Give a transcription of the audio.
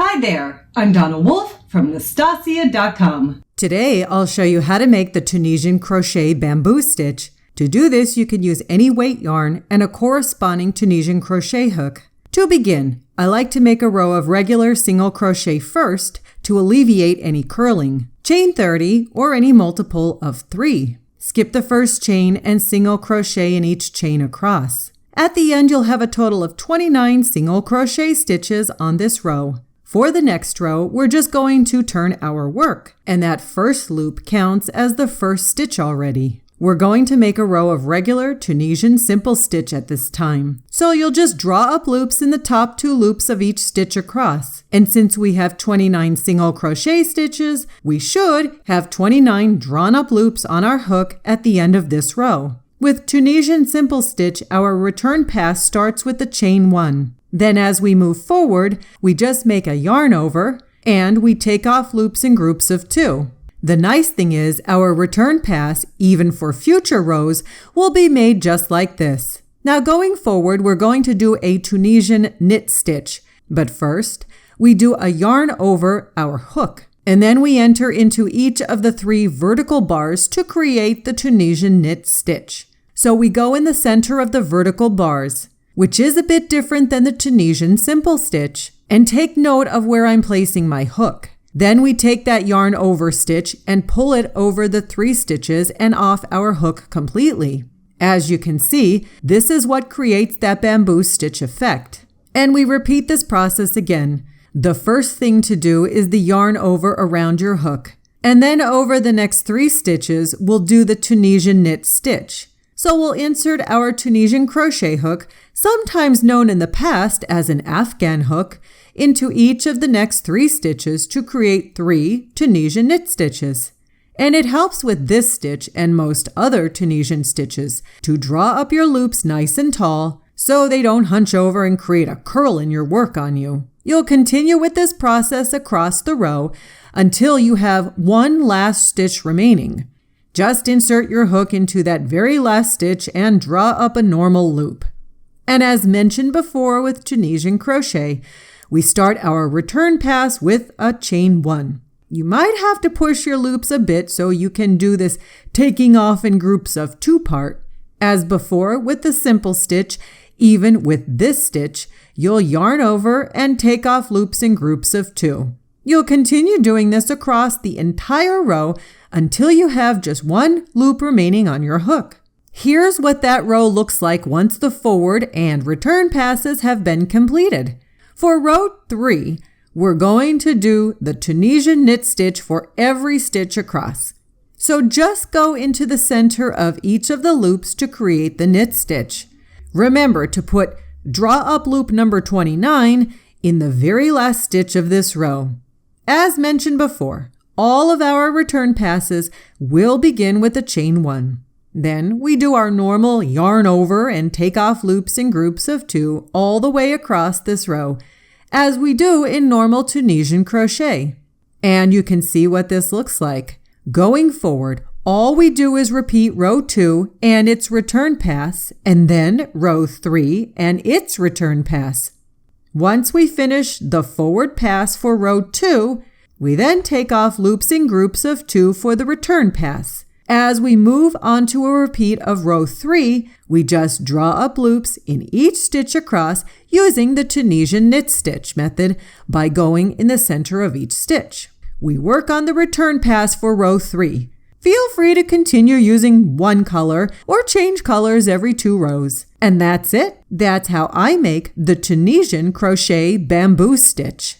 Hi there, I'm Donna Wolfe from Naztazia.com. Today I'll show you how to make the Tunisian crochet bamboo stitch. To do this, you can use any weight yarn and a corresponding Tunisian crochet hook. To begin, I like to make a row of regular single crochet first to alleviate any curling. Chain 30 or any multiple of 3. Skip the first chain and single crochet in each chain across. At the end, you'll have a total of 29 single crochet stitches on this row. For the next row, we're just going to turn our work, and that first loop counts as the first stitch already. We're going to make a row of regular Tunisian Simple Stitch at this time. So you'll just draw up loops in the top 2 loops of each stitch across. And since we have 29 single crochet stitches, we should have 29 drawn up loops on our hook at the end of this row. With Tunisian Simple Stitch, our return pass starts with the chain 1. Then as we move forward, we just make a yarn over and we take off loops in groups of 2. The nice thing is our return pass, even for future rows, will be made just like this. Now going forward, we're going to do a Tunisian knit stitch. But first, we do a yarn over our hook. And then we enter into each of the 3 vertical bars to create the Tunisian knit stitch. So we go in the center of the vertical bars, which is a bit different than the Tunisian Simple Stitch. And take note of where I'm placing my hook. Then we take that yarn over stitch and pull it over the 3 stitches and off our hook completely. As you can see, this is what creates that bamboo stitch effect. And we repeat this process again. The first thing to do is the yarn over around your hook. And then over the next 3 stitches, we'll do the Tunisian knit stitch. So we'll insert our Tunisian crochet hook, sometimes known in the past as an Afghan hook, into each of the next 3 stitches to create 3 Tunisian knit stitches. And it helps with this stitch and most other Tunisian stitches to draw up your loops nice and tall so they don't hunch over and create a curl in your work on you. You'll continue with this process across the row until you have one last stitch remaining. Just insert your hook into that very last stitch and draw up a normal loop. And as mentioned before with Tunisian crochet, we start our return pass with a chain 1. You might have to push your loops a bit so you can do this taking off in groups of 2 part. As before with the simple stitch, even with this stitch, you'll yarn over and take off loops in groups of 2. You'll continue doing this across the entire row until you have just 1 loop remaining on your hook. Here's what that row looks like once the forward and return passes have been completed. For row 3, we're going to do the Tunisian knit stitch for every stitch across. So just go into the center of each of the loops to create the knit stitch. Remember to put draw up loop number 29 in the very last stitch of this row. As mentioned before, all of our return passes will begin with a chain 1. Then we do our normal yarn over and take off loops in groups of 2 all the way across this row, as we do in normal Tunisian crochet. And you can see what this looks like. Going forward, all we do is repeat row 2 and its return pass, and then row 3 and its return pass. Once we finish the forward pass for row 2, we then take off loops in groups of 2 for the return pass. As we move on to a repeat of row 3, we just draw up loops in each stitch across using the Tunisian knit stitch method by going in the center of each stitch. We work on the return pass for row 3. Feel free to continue using one color or change colors every 2 rows. And that's it. That's how I make the Tunisian crochet bamboo stitch.